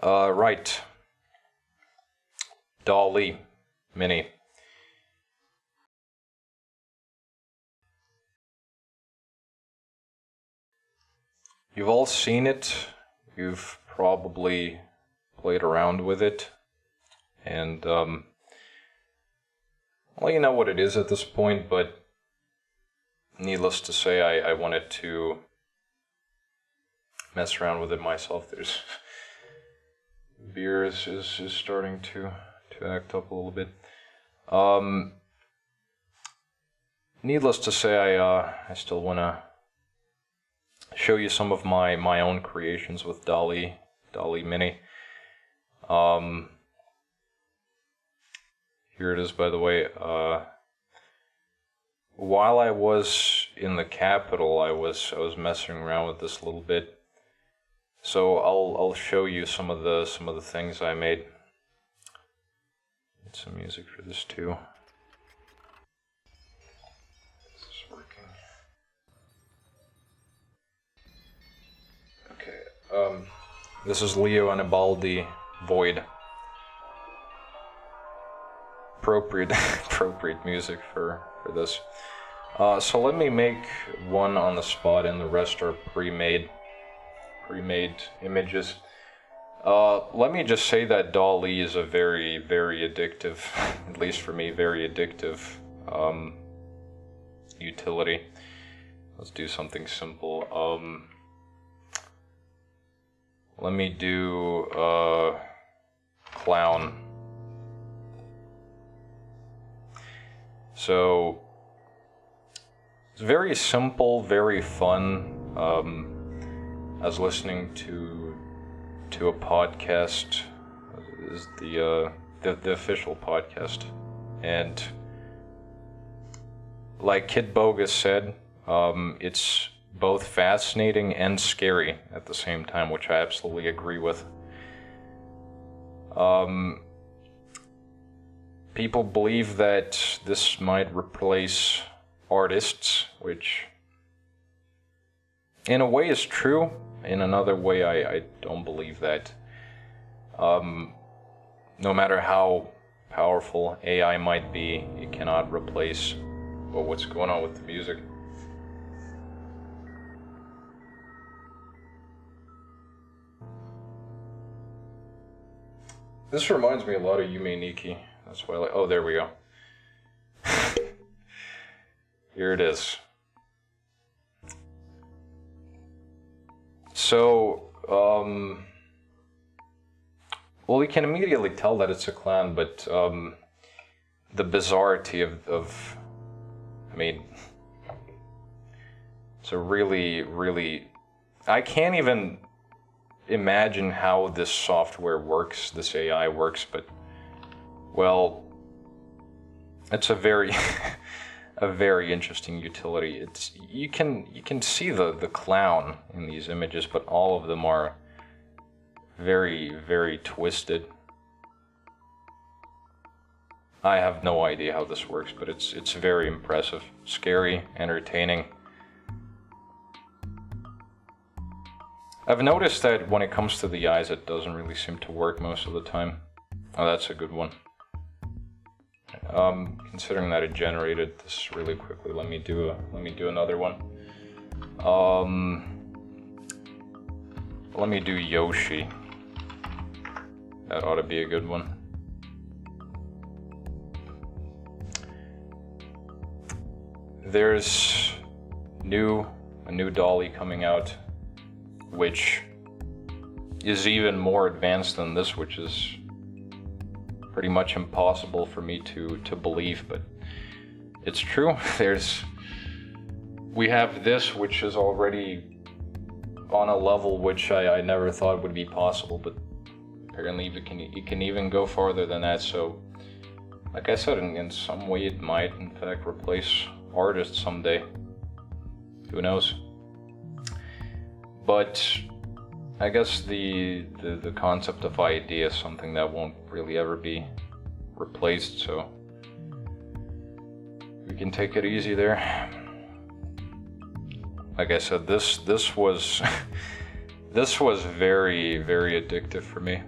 Right. Dall-E Mini. You've all seen it. You've probably played around with it. And, well, you know what it is at this point, but needless to say, I wanted to mess around with it myself. There's beer is starting to act up a little bit. Needless to say, I still want to show you some of my own creations with Dall-E Mini. Here it is, by the way. While I was in the capital, I was messing around with this a little bit. So I'll show you some of the things I made. Need some music for this too. This is working. Okay. This is Anibaldi Void. Appropriate music for this. So let me make one on the spot, and the rest are pre-made images. Let me just say that Dall-E is a very, very addictive, at least for me, very addictive utility. Let's do something simple. Let me do clown. So it's very simple, very fun. I was listening to a podcast. It is the official podcast, and like Kid Bogus said, it's both fascinating and scary at the same time, which I absolutely agree with. People believe that this might replace artists, which in a way is true. In another way, I don't believe that. No matter how powerful AI might be, it cannot replace what's going on with the music. This reminds me a lot of Yume Nikki. That's why I like. Oh, there we go. Here it is. So, well, you can immediately tell that it's a clown, but the bizarrity of I mean, it's a really, I can't even imagine how this software works, this AI works, but, well, it's a very a very interesting utility. It's you can see the clown in these images, but all of them are very twisted. I have no idea how this works, but it's very impressive, scary, entertaining. I've noticed that when it comes to the eyes, it doesn't really seem to work most of the time. Oh, that's a good one. Considering that it generated this really quickly, let me do another one. Let me do Yoshi. That ought to be a good one. There's a new Dall-E coming out, which is even more advanced than this, which is pretty much impossible for me to believe, but it's true. We have this, which is already on a level which I never thought would be possible, but apparently it can even go farther than that. So, like I said, in some way it might in fact replace artists someday. Who knows? But I guess the concept of idea is something that won't really ever be replaced, so we can take it easy there. Like I said, this was This was very, very addictive for me.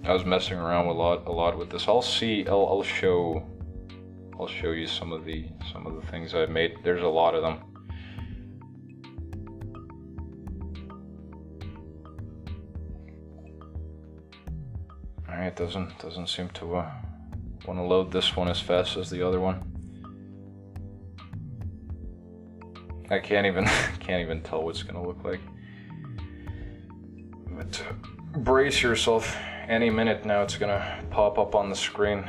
I was messing around with a lot with this. I'll show you some of the things I've made. There's a lot of them. Alright, doesn't seem to want to load this one as fast as the other one. I can't even tell what it's gonna look like. But brace yourself. Any minute now it's gonna pop up on the screen.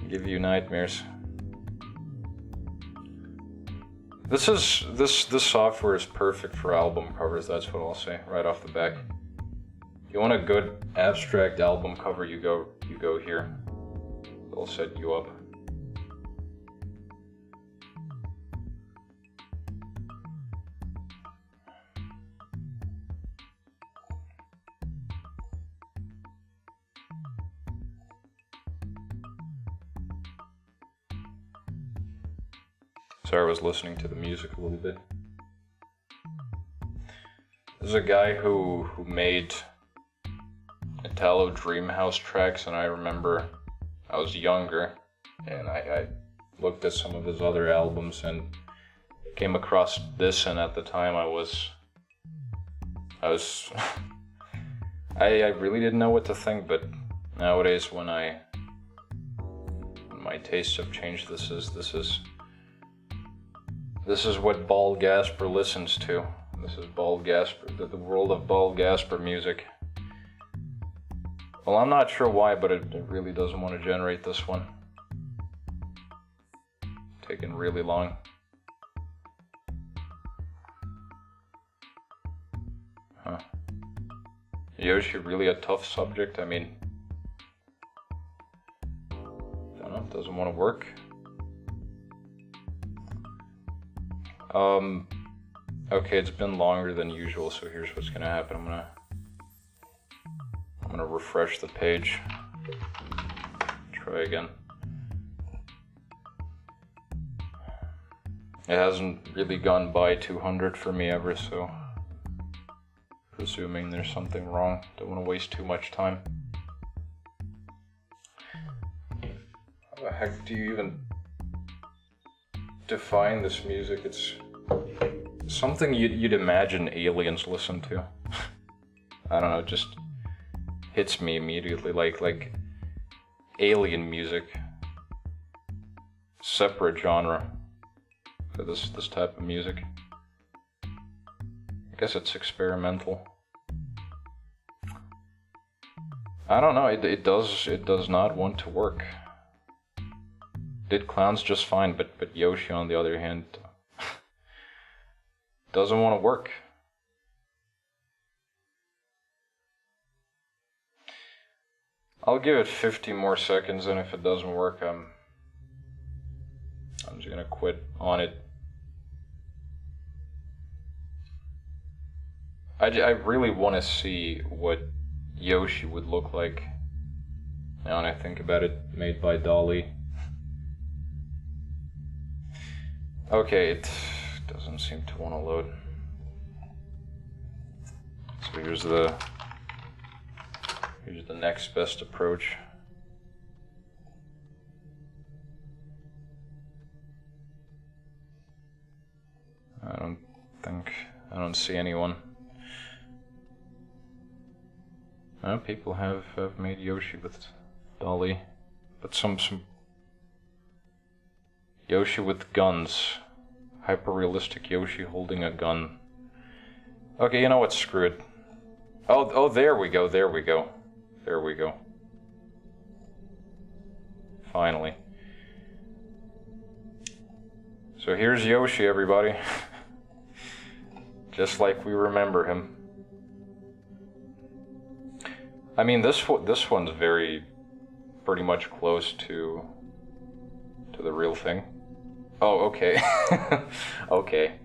Give you nightmares. This software is perfect for album covers, that's what I'll say right off the bat. You want a good abstract album cover, you go here. It'll set you up. Sorry, I was listening to the music a little bit. There's a guy who made Italo Dreamhouse tracks, and I remember I was younger and I looked at some of his other albums and came across this, and at the time I really didn't know what to think, but nowadays when my tastes have changed, this is what Baldgasper listens to. This is Baldgasper, the world of Baldgasper music. Well, I'm not sure why, but it really doesn't want to generate this one. Taking really long. Huh. Yoshi really a tough subject? I mean, I don't know, doesn't want to work. Okay, it's been longer than usual, so here's what's gonna happen. I'm gonna refresh the page. Try again. It hasn't really gone by 200 for me ever, so presuming there's something wrong. Don't want to waste too much time. How the heck do you even define this music? It's something you'd imagine aliens listen to. I don't know, it just hits me immediately like alien music. Separate genre for this type of music. I guess it's experimental. I don't know, it does not want to work. Did Clowns just fine, but Yoshi on the other hand doesn't want to work. I'll give it 50 more seconds, and if it doesn't work, I'm just gonna quit on it. I really want to see what Yoshi would look like now when I think about it, made by Dall-E. Okay, it doesn't seem to want to load. So here's the next best approach. I don't see anyone. People have made Yoshi with Dall-E, but some Yoshi with guns. Hyper-realistic Yoshi holding a gun. Okay, you know what? Screw it. Oh, there we go. Finally. So here's Yoshi, everybody. Just like we remember him. I mean, this one's pretty much close to the real thing. Oh, okay. Okay.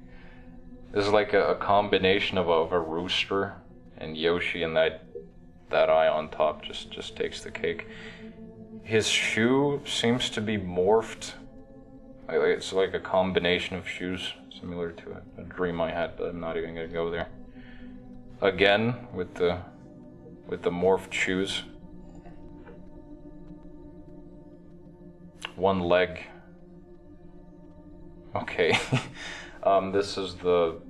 This is like a combination of a rooster and Yoshi, and that eye on top just takes the cake. His shoe seems to be morphed. It's like a combination of shoes. similar to a dream I had, but I'm not even gonna go there. Again, with the morphed shoes. One leg. Okay. This is the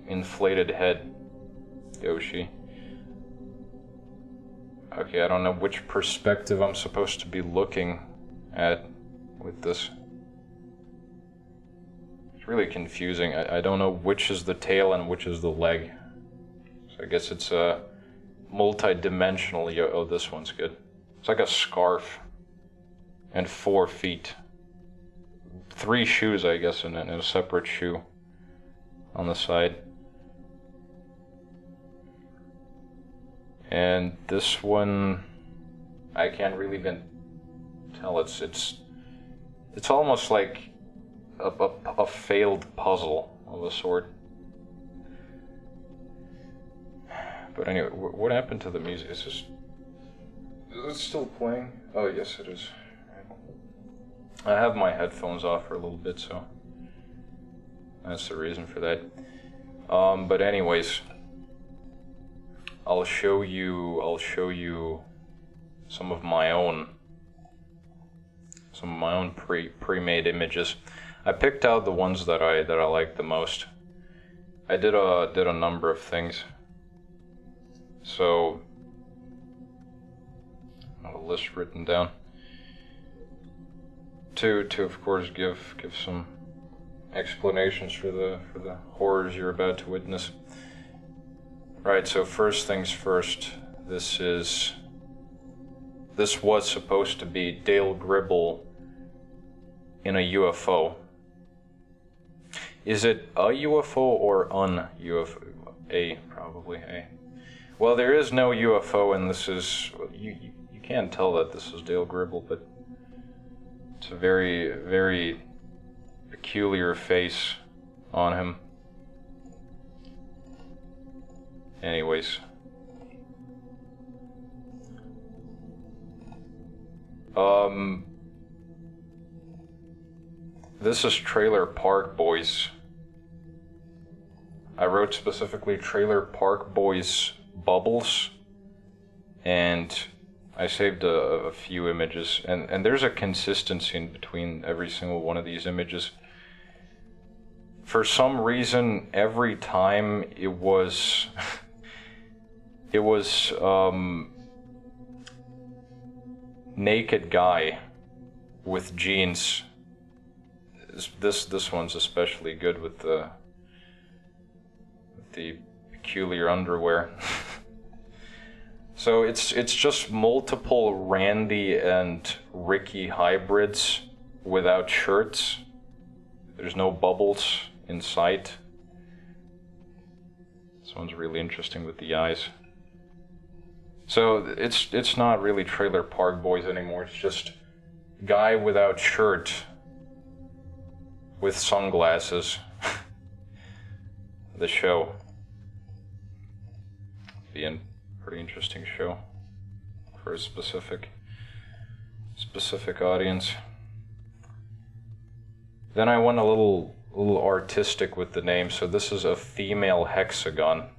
inflated head Yoshi. Okay, I don't know which perspective I'm supposed to be looking at with this. It's really confusing. I don't know which is the tail and which is the leg. So I guess it's a multi-dimensional. Oh, this one's good. It's like a scarf. And 4 feet. 3 shoes, I guess, and a separate shoe on the side. And this one, I can't really even tell. It's almost like a failed puzzle of a sort. But anyway, what happened to the music? Is it still playing? Oh, yes, it is. I have my headphones off for a little bit, so that's the reason for that. But anyways, I'll show you some of my own pre-made images. I picked out the ones that I like the most. I did a number of things. So I have a list written down. To of course give some explanations for the horrors you're about to witness. Right, so first things first, this was supposed to be Dale Gribble in a UFO. Is it a UFO or an UFO? A, probably A. Well, there is no UFO, and this is, you can't tell that this is Dale Gribble, but it's a very, very peculiar face on him. Anyways. This is Trailer Park Boys. I wrote specifically Trailer Park Boys bubbles, and I saved a few images, and there's a consistency in between every single one of these images. For some reason, every time it was naked guy with jeans. This one's especially good with the peculiar underwear. So it's just multiple Randy and Ricky hybrids without shirts. There's no bubbles in sight. This one's really interesting with the eyes. So it's not really Trailer Park Boys anymore. It's just guy without shirt with sunglasses. The show. The pretty interesting show for a specific audience. Then I went a little artistic with the name. So this is a female hexagon.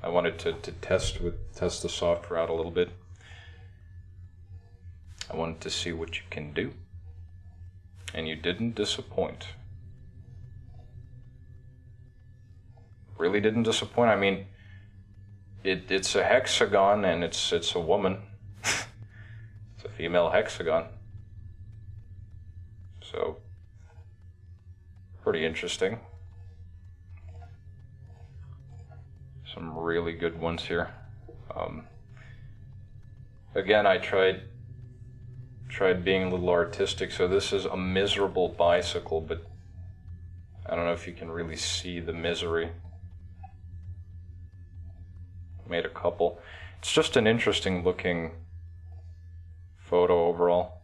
I wanted to test the software out a little bit. I wanted to see what you can do, and you didn't disappoint. Really didn't disappoint. I mean, it's a hexagon, and it's a woman. It's a female hexagon. So, pretty interesting. Some really good ones here. Again, I tried being a little artistic. So this is a miserable bicycle, but I don't know if you can really see the misery. Made a couple. It's just an interesting looking photo overall.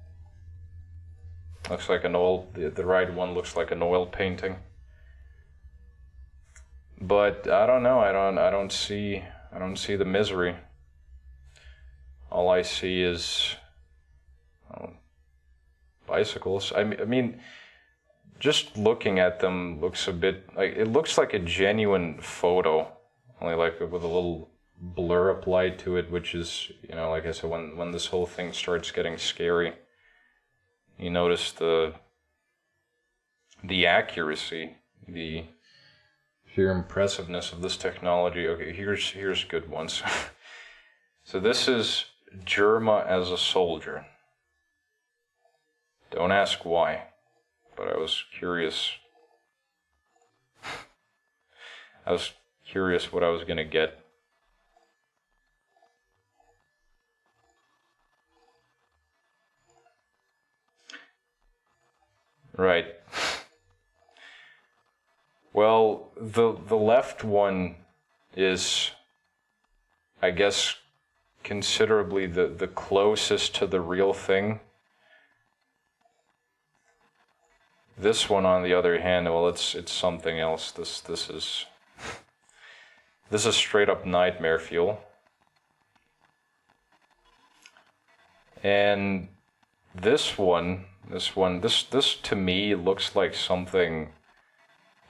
Looks like an oil, the right one looks like an oil painting. But I don't know, I don't see the misery. All I see is bicycles. I mean, just looking at them looks a bit like, it looks like a genuine photo, only like with a little blur applied to it, which is, you know, like I said, when this whole thing starts getting scary, you notice the accuracy, the sheer impressiveness of this technology. Okay, here's good ones. So this is Germa as a soldier. Don't ask why, but I was curious. I was curious what I was gonna get. Right. Well, the left one is, I guess, considerably the closest to the real thing. This one, on the other hand, well, it's something else. This is straight up nightmare fuel. And this to me looks like something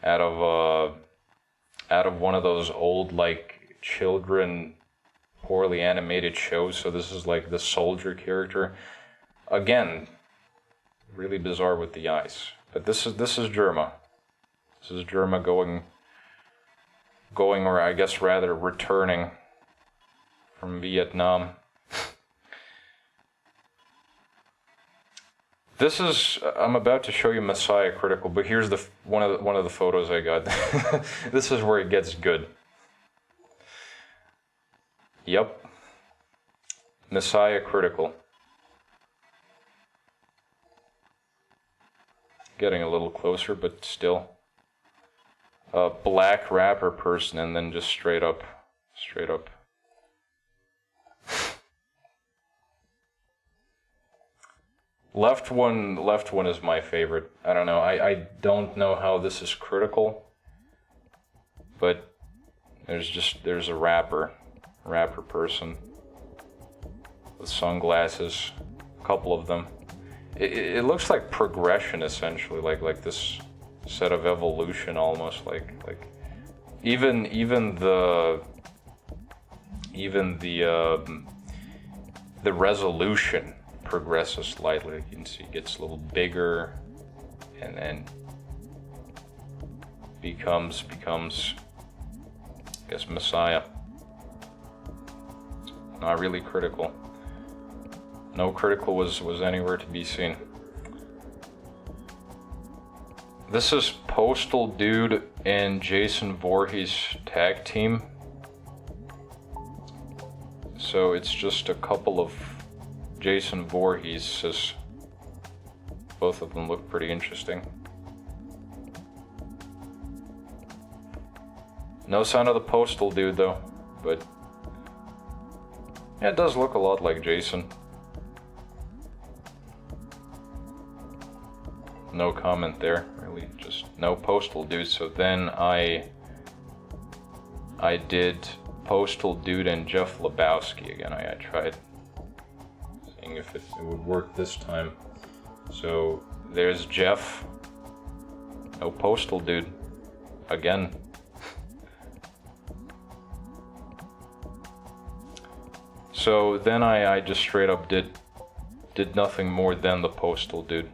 out of one of those old, like, children poorly animated shows. So this is like the soldier character. Again, really bizarre with the eyes. But this is Germa. This is Germa going, or I guess rather returning from Vietnam. This is, I'm about to show you Messiah Critical, but here's one of the photos I got. This is where it gets good. Yep. Messiah Critical. Getting a little closer, but still. A black rapper person, and then just straight up. Left one is my favorite. I don't know. I don't know how this is critical, but there's a rapper person with sunglasses, a couple of them. It looks like progression, essentially, like this set of evolution, almost like even the resolution progresses slightly. You can see it gets a little bigger, and then becomes I guess Messiah. Not really critical. No critical was anywhere to be seen. This is Postal Dude and Jason Voorhees tag team. So it's just a couple of Jason Voorhees. Both of them look pretty interesting. No sign of the Postal Dude though, but yeah, it does look a lot like Jason. No comment there, really, just no Postal Dude. So then I did Postal Dude and Jeff Lebowski again. I tried seeing if it would work this time. So there's Jeff, no Postal Dude, again. So then I just straight up did nothing more than the Postal Dude.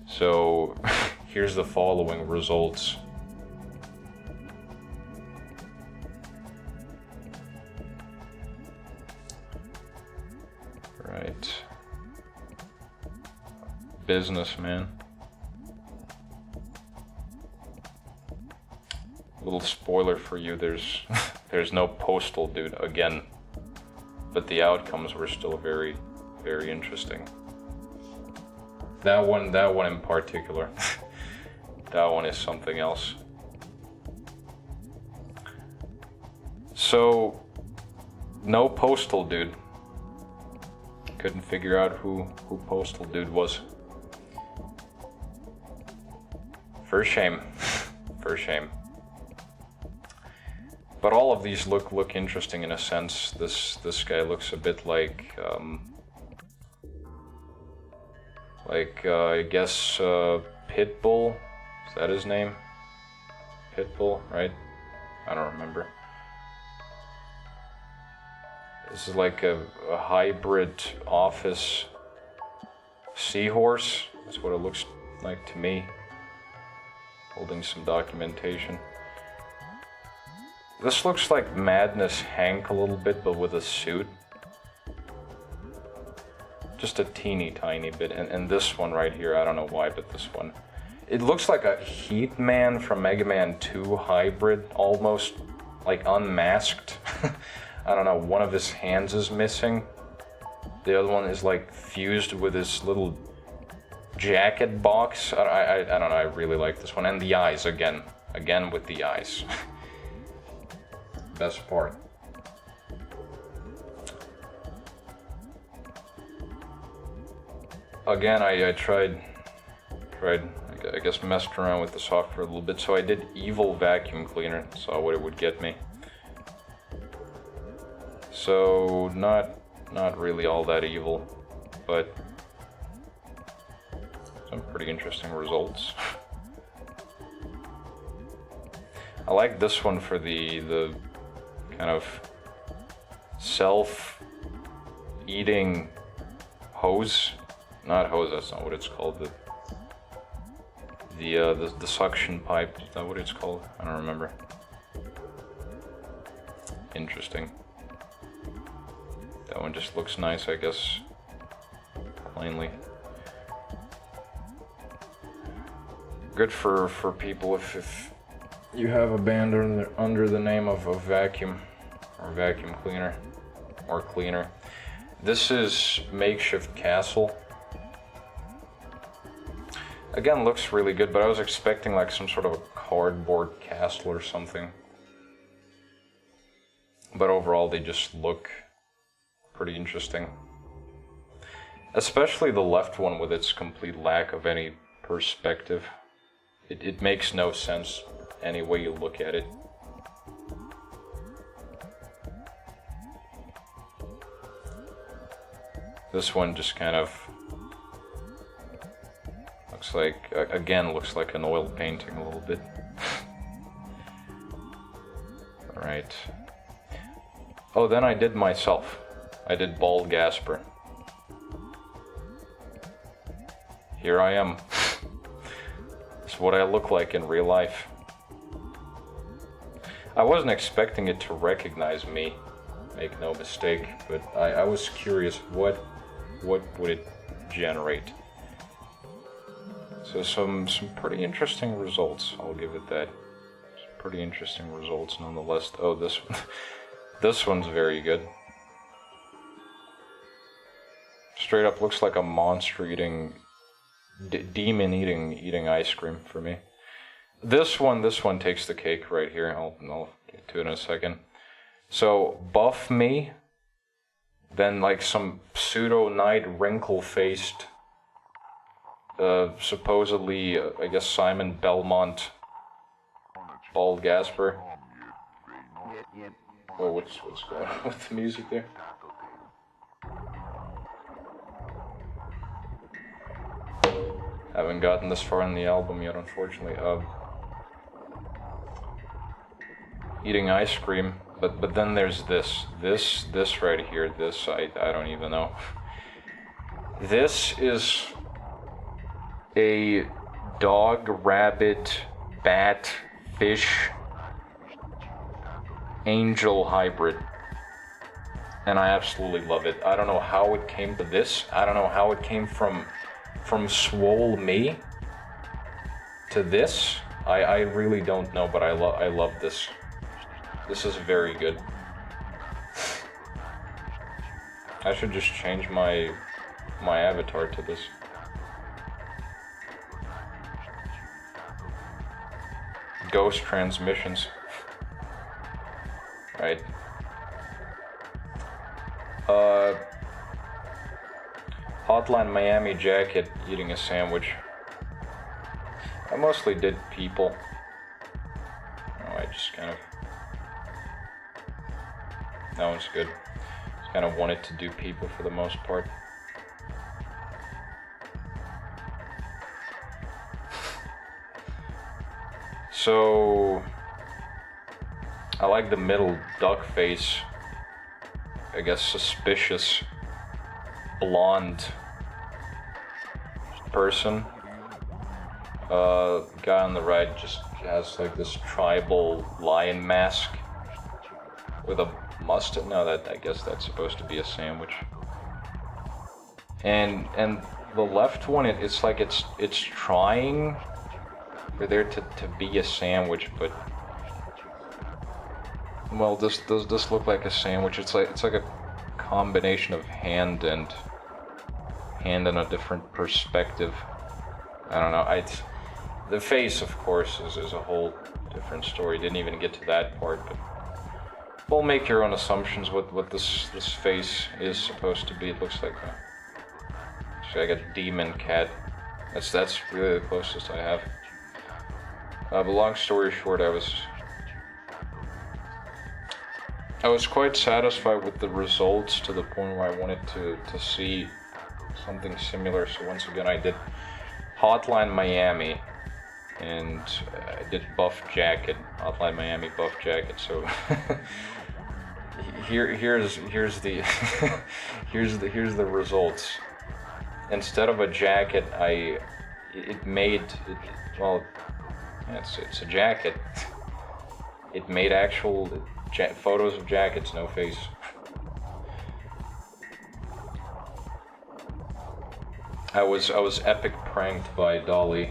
So here's the following results. Right. Businessman. Little spoiler for you, there's no Postal Dude again. But the outcomes were still very, very interesting. That one in particular, that one is something else. So, no Postal Dude. Couldn't figure out who Postal Dude was. For shame, for shame. But all of these look interesting in a sense. This guy looks a bit like I guess Pitbull. Is that his name? Pitbull, right? I don't remember. This is like a hybrid office seahorse. That's what it looks like to me. Holding some documentation. This looks like Madness Hank a little bit, but with a suit. Just a teeny tiny bit. And this one right here, I don't know why, but this one. It looks like a Heat Man from Mega Man 2 hybrid, almost like unmasked. I don't know, one of his hands is missing. The other one is like fused with this little jacket box. I don't know, I really like this one. And the eyes, again with the eyes. Best part. Again, I tried, I guess messed around with the software a little bit, so I did Evil Vacuum Cleaner, saw what it would get me. So, not really all that evil, but some pretty interesting results. I like this one for the kind of self-eating hose. Not hose, that's not what it's called. The suction pipe, is that what it's called? I don't remember. Interesting. That one just looks nice, I guess. Plainly. Good for people if you have a band under the name of a vacuum or vacuum cleaner or cleaner. This is Makeshift Castle. Again, looks really good, but I was expecting like some sort of a cardboard castle or something. But overall, they just look pretty interesting. Especially the left one with its complete lack of any perspective. It makes no sense any way you look at it. This one just kind of looks like, again, looks like an oil painting a little bit. Alright. Oh, then I did myself. I did baldgasper. Here I am. It's what I look like in real life. I wasn't expecting it to recognize me, make no mistake, but I was curious what would it generate. So some pretty interesting results, I'll give it that. Some pretty interesting results nonetheless. Oh, this one. This one's very good. Straight up looks like a monster eating, demon eating ice cream for me. This one takes the cake right here. I'll get to it in a second. So buff me, then like some pseudo knight wrinkle-faced, supposedly I guess Simon Belmont, baldgasper. Oh, what's going on with the music there? Haven't gotten this far in the album yet, unfortunately. Eating ice cream, but then there's this right here. This I don't even know. This is a dog, rabbit, bat, fish, angel hybrid, and I absolutely love it. I don't know how it came to this. I don't know how it came from Swole Me to this. I really don't know, but I love this. This is very good. I should just change my avatar to this. Ghost transmissions. Right. Hotline Miami jacket eating a sandwich. I mostly did people. Oh, I just kind of... That one's good. Just kind of wanted to do people for the most part. So I like the middle duck face. I guess suspicious blonde person. Guy on the right just has like this tribal lion mask with a mustard. No, that I guess that's supposed to be a sandwich. And the left one, it's like it's trying for there to be a sandwich, but well, this does this look like a sandwich? It's like a combination of hand and a different perspective. I don't know. The face, of course, is a whole different story. Didn't even get to that part, but we'll make your own assumptions what this face is supposed to be. It looks like like a demon cat. That's really the closest I have. But long story short, I was quite satisfied with the results to the point where I wanted to see something similar. So once again, I did Hotline Miami, and I did Buff Jacket, Hotline Miami Buff Jacket. So here's the here's the results. Instead of a jacket, it's a jacket. It made actual photos of jackets, no face. I was epic pranked by Dall-E.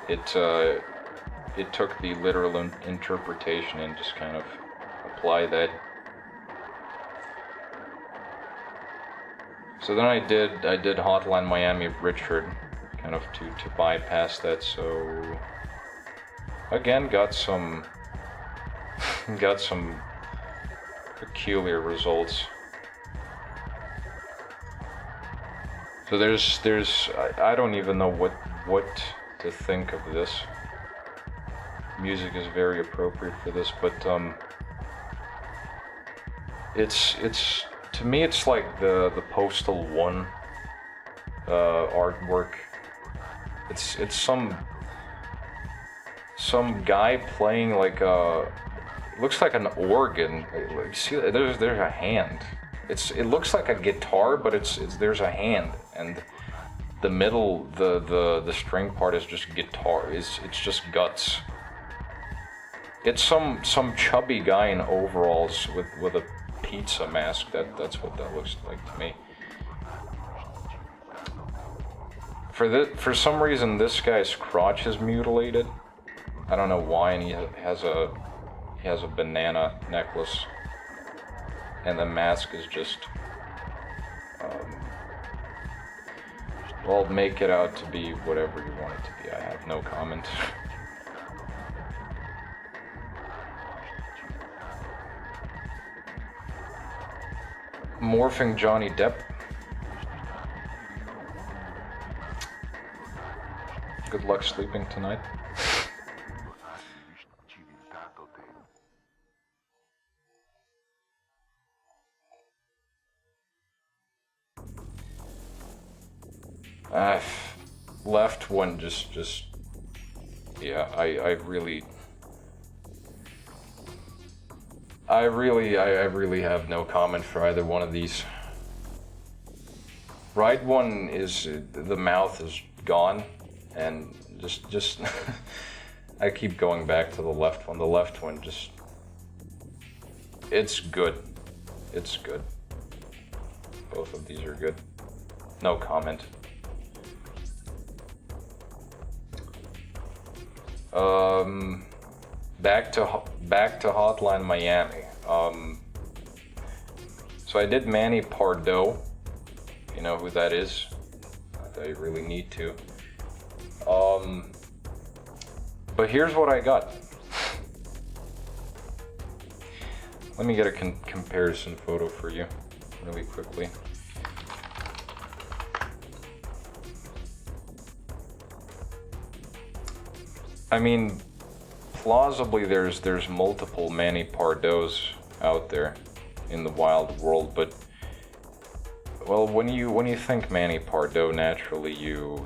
It took the literal interpretation and just kind of applied that. So then I did Hotline Miami Richard, kind of to bypass that. So again, got some peculiar results. So there's I don't even know what to think of this. Music is very appropriate for this, but it's to me it's like the Postal 1 artwork. It's some guy playing like it looks like an organ. See, there's a hand. It looks like a guitar, but there's a hand, and the middle, the string part is just guitar. It's just guts. It's some chubby guy in overalls with a pizza mask. That's what that looks like to me. For some reason, this guy's crotch is mutilated. I don't know why, and he has a banana necklace, and the mask is just well, make it out to be whatever you want it to be. I have no comment. Morphing Johnny Depp. Good luck sleeping tonight. Left one just yeah, I really have no comment for either one of these. Right one is the mouth is gone, and just I keep going back to the left one. The left one just it's good. It's good. Both of these are good. No comment. Back to Hotline Miami. So I did Manny Pardo. You know who that is? Not that you really need to. But here's what I got. Let me get a comparison photo for you really quickly. I mean, plausibly there's multiple Manny Pardos out there in the wild world, but well, when you think Manny Pardo, naturally you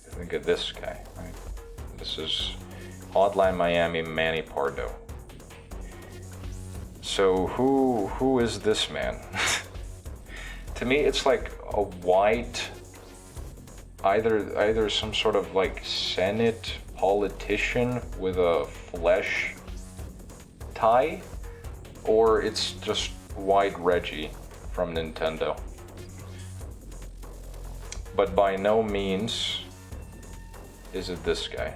think of this guy, right? This is Hotline Miami Manny Pardo. So who is this man? To me, it's like a white, either some sort of like Senate politician with a flesh tie, or it's just White Reggie from Nintendo. But by no means is it this guy.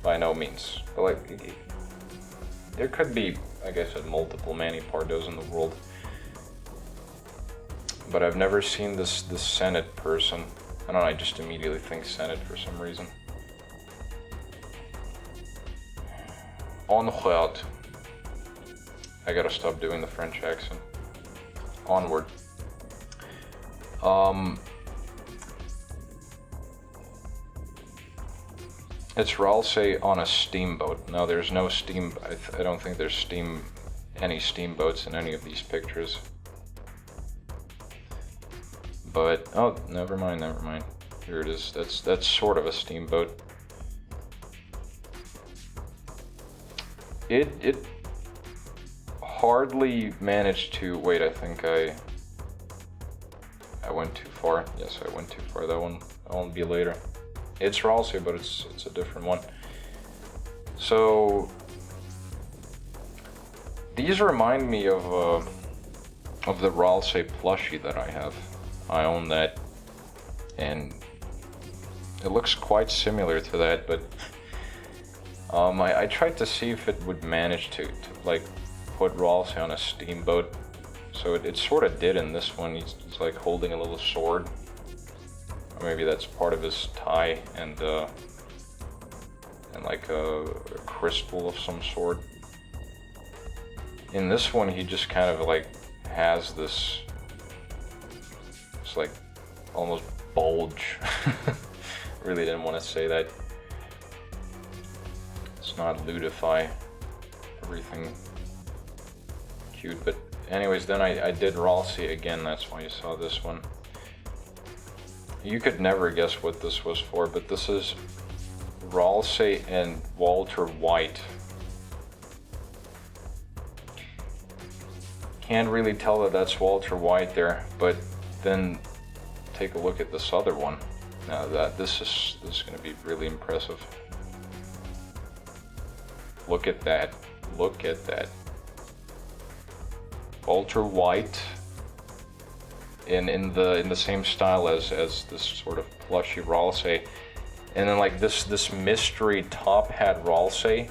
By no means. But like, there could be, like I said, multiple Manny Pardos in the world. But I've never seen this Senate person. I don't know, I just immediately think Senate for some reason. Onward. I gotta stop doing the French accent. Onward. It's Ralsei on a steamboat. No, there's no steam. I don't think there's any steamboats in any of these pictures. But oh, never mind. Here it is. That's sort of a steamboat. It hardly managed to wait. I think I went too far. Yes, I went too far. That one will be later. It's Ralsei, but it's a different one. So these remind me of the Ralsei plushie that I have. I own that, and it looks quite similar to that. But I tried to see if it would manage to like put Ralsei on a steamboat. So it sort of did in this one. He's like holding a little sword. Or maybe that's part of his tie, and like a crystal of some sort. In this one, he just kind of like has this, it's like almost bulge. Really didn't want to say that. It's not ludify everything cute, but anyways, then I did Ralsei again. That's why you saw this one. You could never guess what this was for, but this is Ralsei and Walter White. Can't really tell that that's Walter White there, but then take a look at this other one. Now this is going to be really impressive. Look at that. Look at that. Walter White in the same style as this sort of plushy Ralsei, and then like this mystery top hat Ralsei.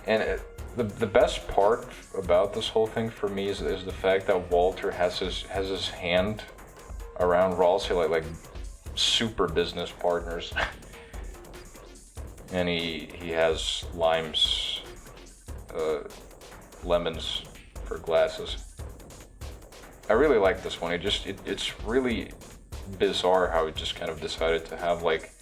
And the best part about this whole thing for me is the fact that Walter has his hand around Ralsei like super business partners. And he has lemons for glasses. I really like this one. It's really bizarre how it just kind of decided to have like,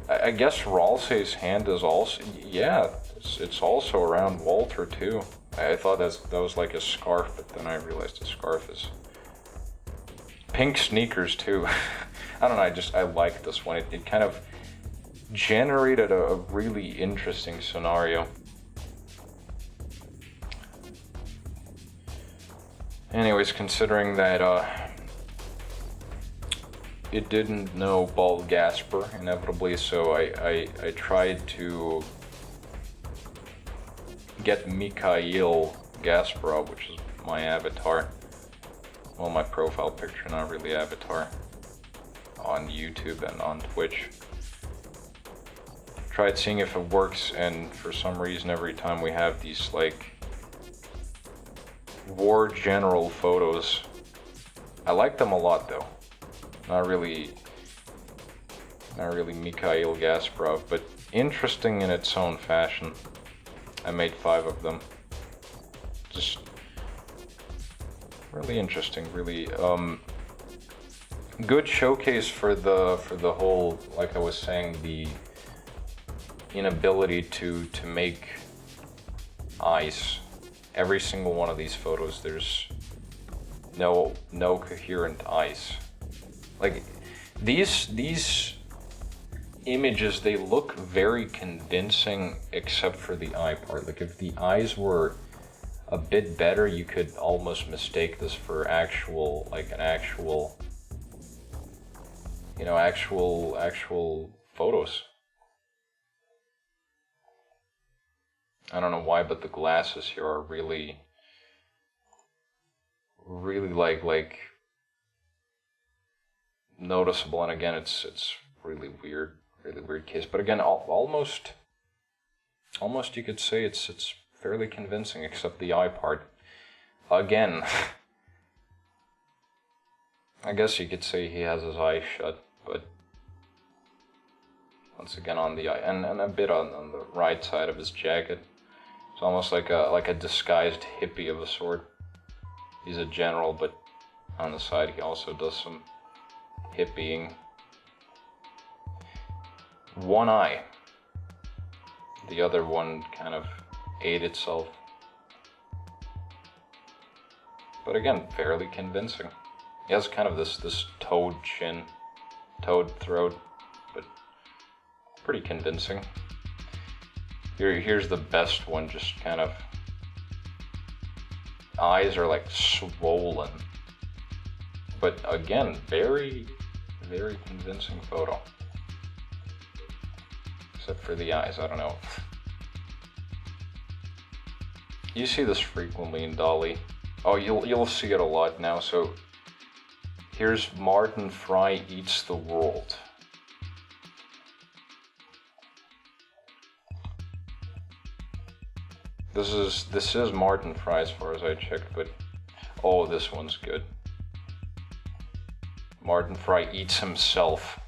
I guess Ralsei's hand is also, yeah, it's also around Walter too. I thought that was like a scarf, but then I realized a scarf is pink sneakers too. I don't know, I like this one. It kind of generated a really interesting scenario. Anyways, considering that it didn't know baldgasper inevitably, so I tried to get Mikhail Gasparov, which is my avatar. Well, my profile picture, not really avatar, on YouTube and on Twitch. Tried seeing if it works, and for some reason every time we have these like war general photos, I like them a lot though. Not really Mikhail Gasparov, but interesting in its own fashion. I made 5 of them. Just really interesting, really good showcase for the whole, like I was saying, the inability to make eyes. Every single one of these photos, there's no coherent eyes. Like, These images, they look very convincing except for the eye part. Like if the eyes were a bit better, you could almost mistake this for actual, like an actual, you know, actual photos. I don't know why, but the glasses here are really like noticeable. And again, it's really weird case. But again, almost you could say it's fairly convincing, except the eye part. Again, I guess you could say he has his eyes shut, but once again on the eye and a bit on the right side of his jacket. It's almost like a disguised hippie of a sort. He's a general, but on the side he also does some hippieing. One eye. The other one kind of ate itself. But again, fairly convincing. He has kind of this toad chin, toad throat, but pretty convincing. Here's the best one, just kind of eyes are like swollen. But again, very convincing photo. Except for the eyes, I don't know. You see this frequently in Dall-E. Oh, you'll see it a lot now. So here's Martin Fry eats the world. This is Martin Fry as far as I checked, but oh, this one's good. Martin Fry eats himself.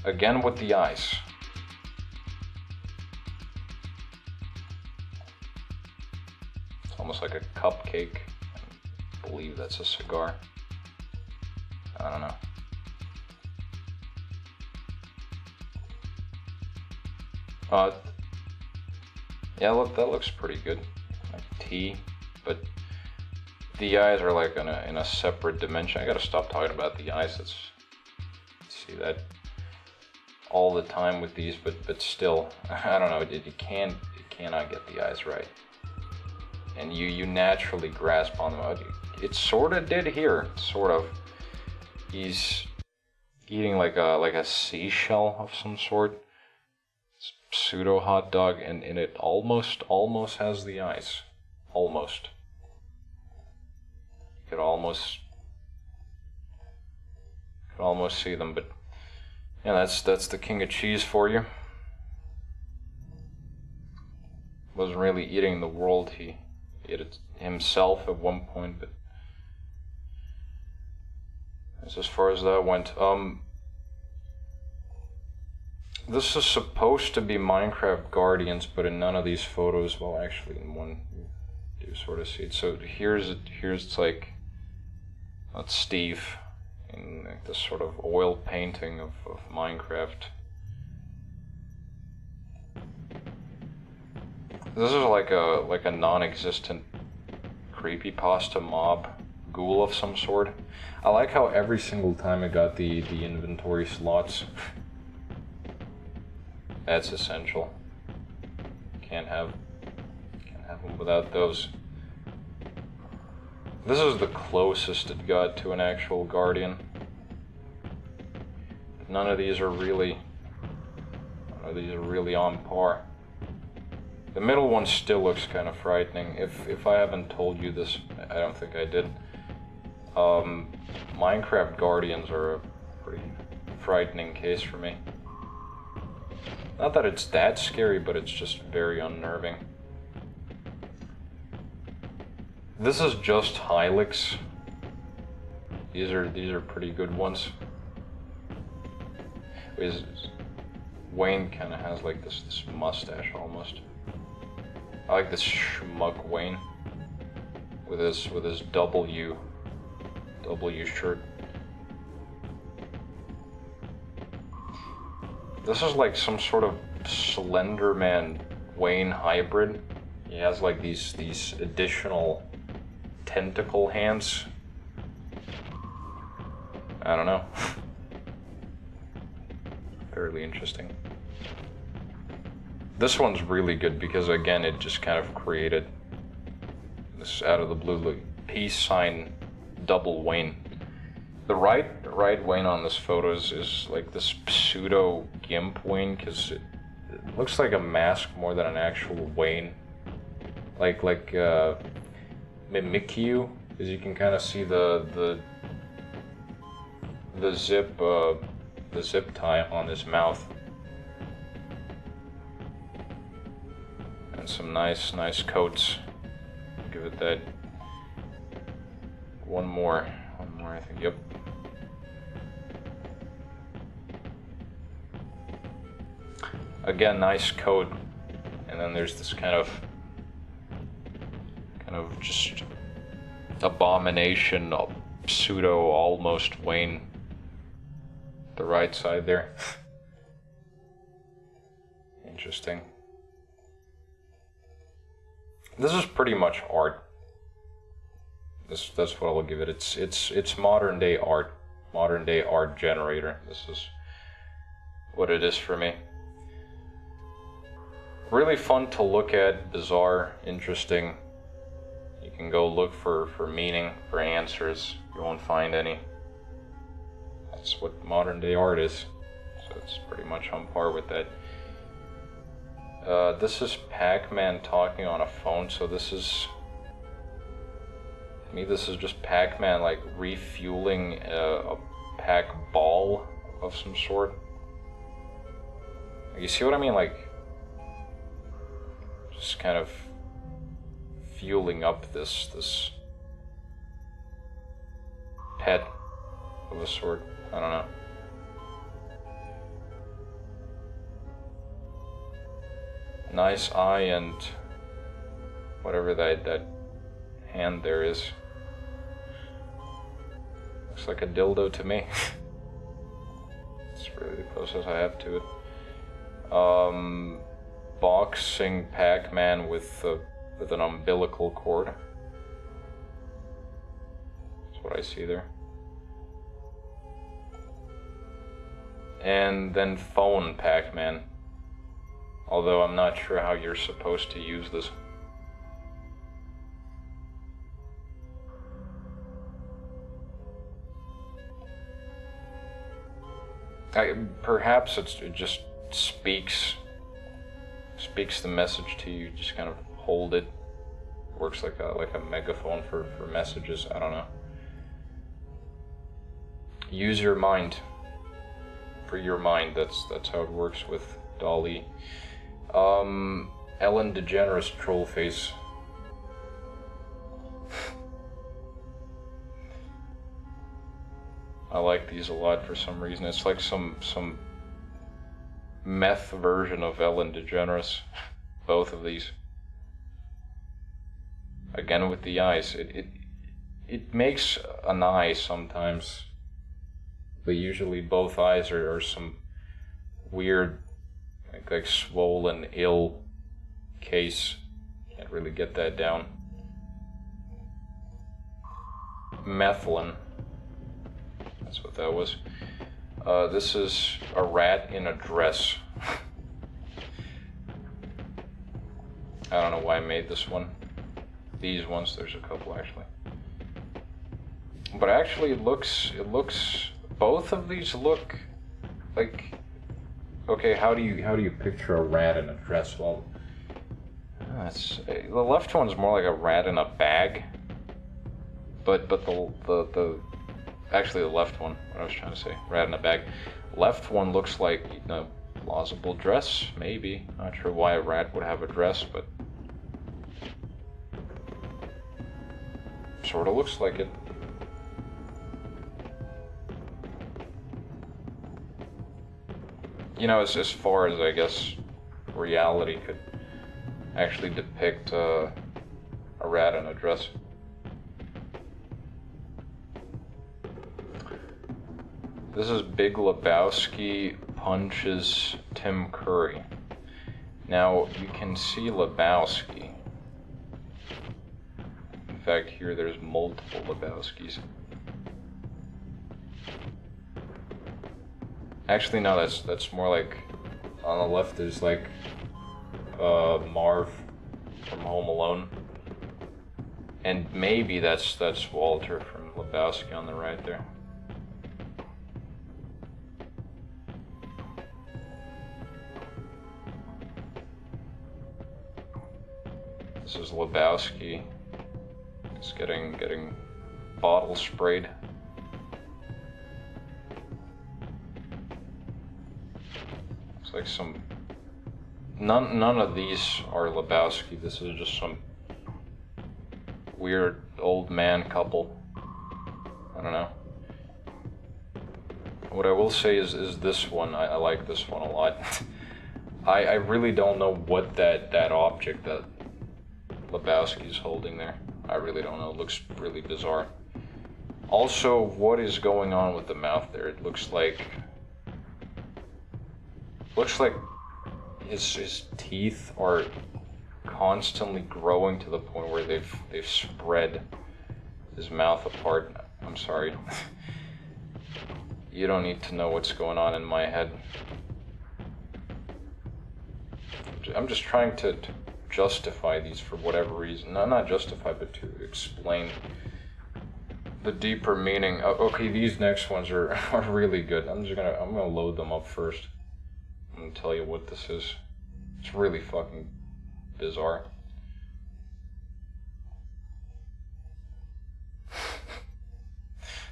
Again with the eyes. It's almost like a cupcake. I believe that's a cigar. I don't know. Yeah, look, that looks pretty good. Like tea, but the eyes are like in a separate dimension. I gotta stop talking about the eyes. Let's see that all the time with these, but still, I don't know. You cannot get the eyes right, and you naturally grasp on them. It sort of did here, sort of. He's eating like a seashell of some sort. Pseudo hot dog, and it almost has the eyes. Almost. You could almost see them, but yeah, that's the king of cheese for you. Wasn't really eating the world, he ate it himself at one point, but that's as far as that went. This is supposed to be Minecraft Guardians, but in none of these photos, well, actually in one you do sort of see it. So here's it's like, that's Steve in this sort of oil painting of Minecraft. This is like a non-existent creepypasta mob ghoul of some sort. I like how every single time I got the inventory slots. That's essential. Can't have them without those. This is the closest it got to an actual Guardian. None of these are really on par. The middle one still looks kind of frightening. If I haven't told you this, I don't think I did. Minecraft Guardians are a pretty frightening case for me. Not that it's that scary, but it's just very unnerving. This is just Hylix. These are pretty good ones. Wayne kind of has like this mustache almost. I like this schmuck Wayne with his W shirt. This is like some sort of Slender Man Wayne hybrid. He has like these additional tentacle hands. I don't know. Fairly interesting. This one's really good because again it just kind of created this out of the blue, like peace sign double Wayne. The right Wayne on this photo is like this pseudo gimp Wayne because it looks like a mask more than an actual Wayne. Like Mimikyu, as you can kind of see the zip tie on his mouth. And some nice coats. Give it that. One more, I think. Yep. Again, nice coat, and then there's this kind of just abomination, pseudo almost Wayne. The right side there. Interesting. This is pretty much art. That's what I'll give it. It's modern day art generator. This is what it is for me. Really fun to look at, bizarre, interesting. You can go look for meaning, for answers. You won't find any. That's what modern day art is. So it's pretty much on par with that. This is Pac-Man talking on a phone, so this is... To me, this is just Pac-Man like refueling a Pac-Ball of some sort. You see what I mean? Like, just kind of fueling up this pet of a sort. I don't know. Nice eye and whatever that hand there is. Looks like a dildo to me. It's really the closest I have to it. Boxing Pac-Man with an umbilical cord. That's what I see there. And then phone Pac-Man. Although I'm not sure how you're supposed to use this. Perhaps it just speaks the message to you. Just kind of hold it. Works like a megaphone for messages. I don't know. Use your mind. For your mind. That's how it works with Dall-E. Ellen DeGeneres troll face. I like these a lot for some reason. It's like some meth version of Ellen DeGeneres. Both of these. Again with the eyes. It makes an eye sometimes. But usually both eyes are some weird, like swollen, ill case. Can't really get that down. Methylene. That's what that was. This is a rat in a dress. I don't know why I made this one. These ones, there's a couple actually. But actually it looks, both of these look like, okay, how do you picture a rat in a dress? Well, the left one's more like a rat in a bag. But actually the left one, what I was trying to say, rat in a bag. Left one looks like a plausible dress, maybe. Not sure why a rat would have a dress, but sort of looks like it. You know, as far as I guess reality could actually depict a rat in a dress. This is Big Lebowski punches Tim Curry. Now, you can see Lebowski, back here there's multiple Lebowskis. Actually, no, that's more like, on the left there's like Marv from Home Alone. And maybe that's Walter from Lebowski on the right there. This is Lebowski. Just getting bottle sprayed. It's like some. None of these are Lebowski. This is just some weird old man couple. I don't know. What I will say is this one. I like this one a lot. I really don't know what that object that Lebowski's holding there. I really don't know. It looks really bizarre. Also, what is going on with the mouth there? It looks like his teeth are constantly growing to the point where they've spread his mouth apart. I'm sorry. You don't need to know what's going on in my head. I'm just trying to justify these for whatever reason. No, not justify, but to explain the deeper meaning. Okay, these next ones are really good. I'm gonna load them up first. I'm gonna tell you what this is. It's really fucking bizarre.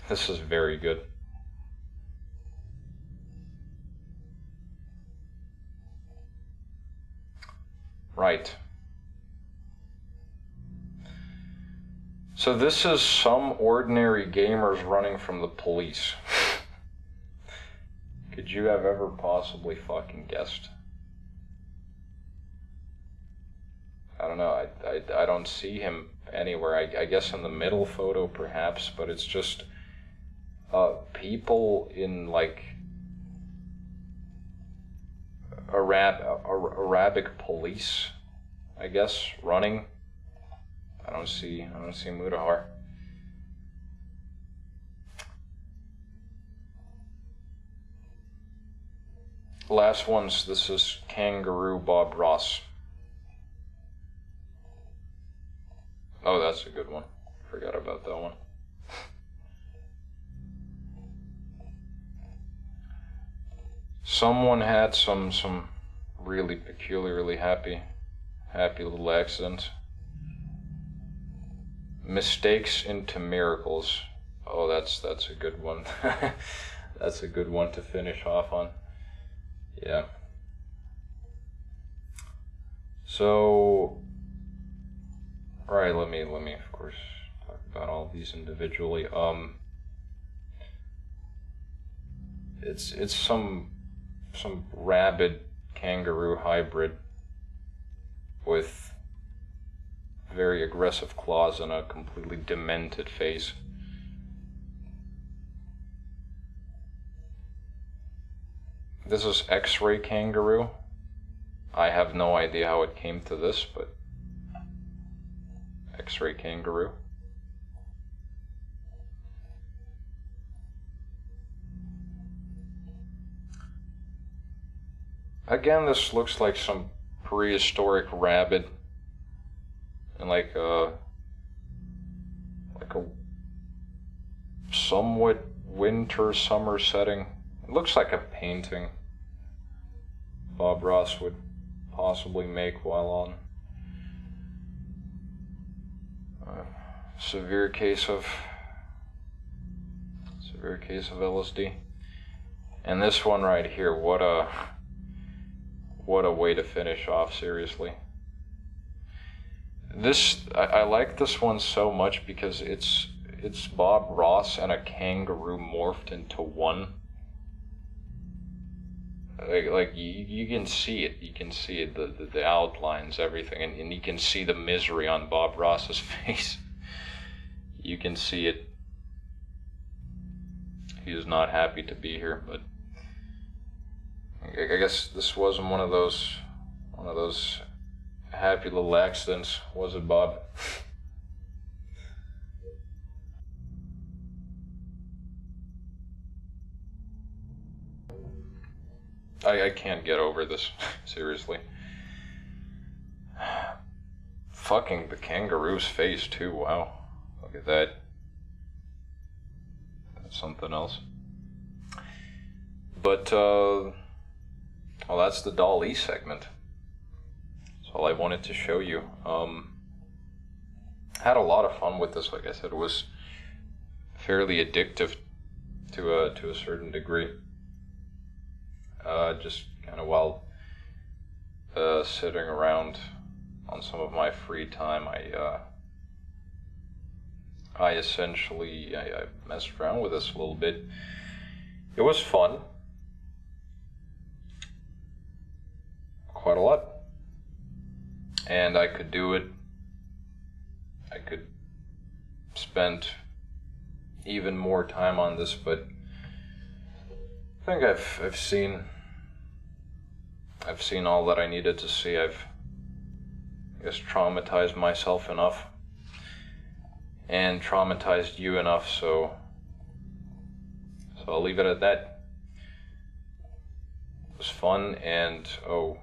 This is very good. Right. So this is some ordinary gamers running from the police. Could you have ever possibly fucking guessed? I don't know, I don't see him anywhere. I guess in the middle photo perhaps, but it's just people in like Arabic police, I guess, running. I don't see Mudahar. Last ones, this is Kangaroo Bob Ross. Oh, that's a good one. Forgot about that one. Someone had some really peculiarly happy little accidents. Mistakes into miracles. Oh, that's a good one. That's a good one to finish off on. Yeah. So, alright, let me of course talk about all these individually. It's some rabid kangaroo hybrid with very aggressive claws and a completely demented face. This is X-ray kangaroo. I have no idea how it came to this, but X-ray kangaroo. Again, this looks like some prehistoric rabbit in like a somewhat winter summer setting. It looks like a painting Bob Ross would possibly make while on a severe case of LSD. And this one right here, what a way to finish off, seriously. I like this one so much because it's Bob Ross and a kangaroo morphed into one. Like you can see it. You can see it, the outlines, everything, and you can see the misery on Bob Ross's face. You can see it. He is not happy to be here, but I guess this wasn't one of those happy little accidents, was it, Bob? I can't get over this. Seriously. Fucking the kangaroo's face too, wow. Look at that. That's something else. But, well, that's the Dall-E segment. That's all I wanted to show you. Had a lot of fun with this, like I said. It was fairly addictive to a certain degree. Just kind of while sitting around on some of my free time, I essentially I messed around with this a little bit. It was fun, quite a lot, and I could do it. I could spend even more time on this, but I think I've seen all that I needed to see. I've, I guess, traumatized myself enough and traumatized you enough, so I'll leave it at that. It was fun, and oh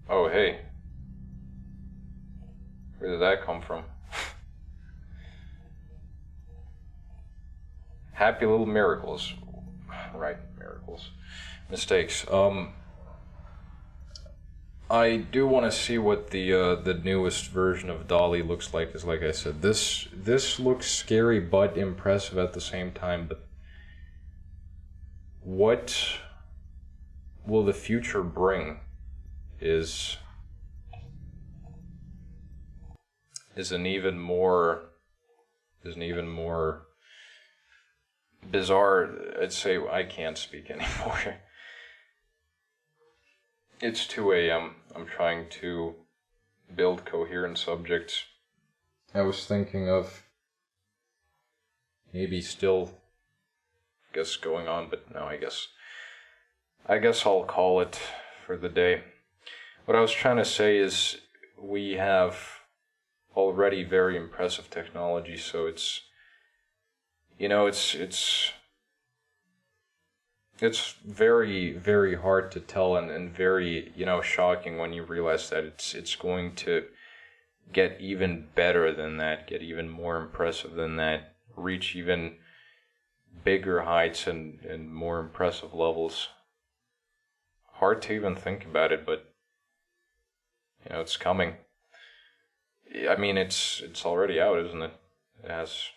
hey, where did that come from? Happy little miracles. Right, miracles. Mistakes. I do want to see what the newest version of Dall-E looks like, because like I said, this looks scary but impressive at the same time, but what will the future bring is an even more bizarre. I'd say I can't speak anymore. It's 2 a.m. I'm trying to build coherent subjects. I was thinking of maybe still, I guess, going on, but no, I guess I'll call it for the day. What I was trying to say is we have already very impressive technology, so it's, you know, it's very, very hard to tell, and very, you know, shocking when you realize that it's going to get even better than that, get even more impressive than that, reach even bigger heights and more impressive levels. Hard to even think about it, but you know, it's coming. I mean, it's already out, isn't it? It has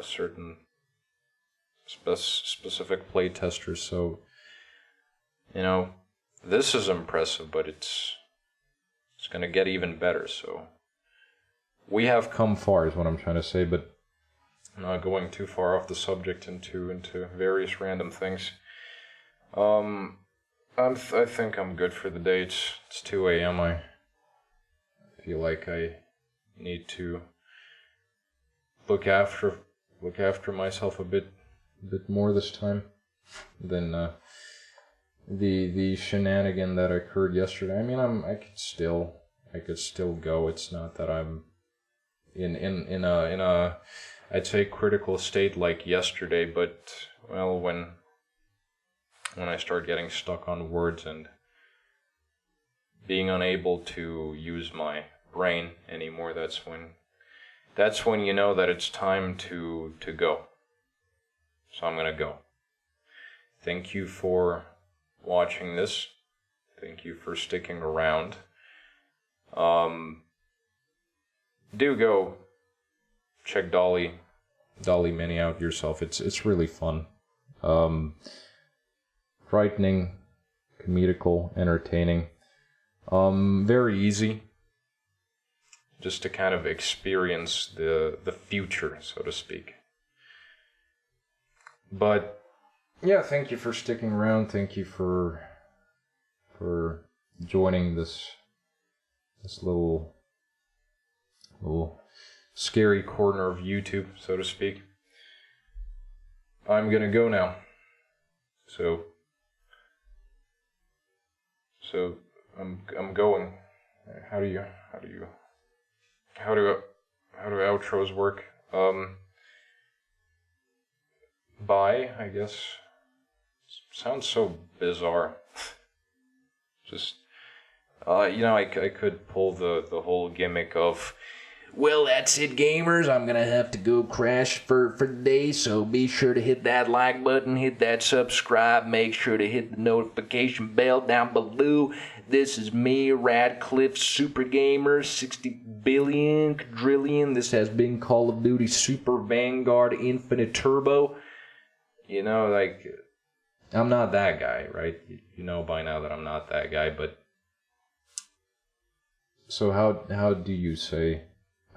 certain specific play testers, so you know, this is impressive, but it's going to get even better. So we have come far, is what I'm trying to say, but I'm not going too far off the subject into various random things. I think I'm good for the day. It's 2 a.m. I feel like I need to look after myself a bit more this time than the shenanigan that occurred yesterday. I mean, I could still go. It's not that I'm in a I'd say critical state like yesterday, but well, when I start getting stuck on words and being unable to use my brain anymore, that's when you know that it's time to go. So I'm gonna go. Thank you for watching this. Thank you for sticking around. Do go check Dall-E Mini out yourself. It's really fun. Frightening, comedical, entertaining. Very easy. Just to kind of experience the future, so to speak. But yeah, thank you for sticking around. Thank you for joining this little scary corner of YouTube, so to speak. I'm gonna go now. So I'm going. How do outros work? Bye, I guess. Sounds so bizarre. Just, I could pull the whole gimmick of, well, that's it, gamers. I'm gonna have to go crash for the day, so be sure to hit that like button, hit that subscribe, make sure to hit the notification bell down below. This is me, Radcliffe Super Gamer, 60 billion quadrillion. This has been Call of Duty Super Vanguard Infinite Turbo. I'm not that guy, right? You know by now that I'm not that guy, but... So how do you say...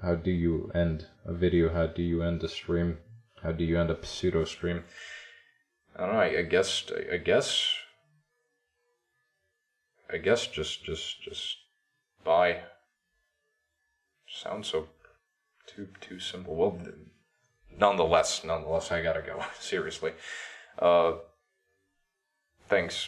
How do you end a video? How do you end a stream? How do you end a pseudo stream? I don't know. I guess just bye. Sounds so too simple. Well, nonetheless, I gotta go. Seriously. Thanks.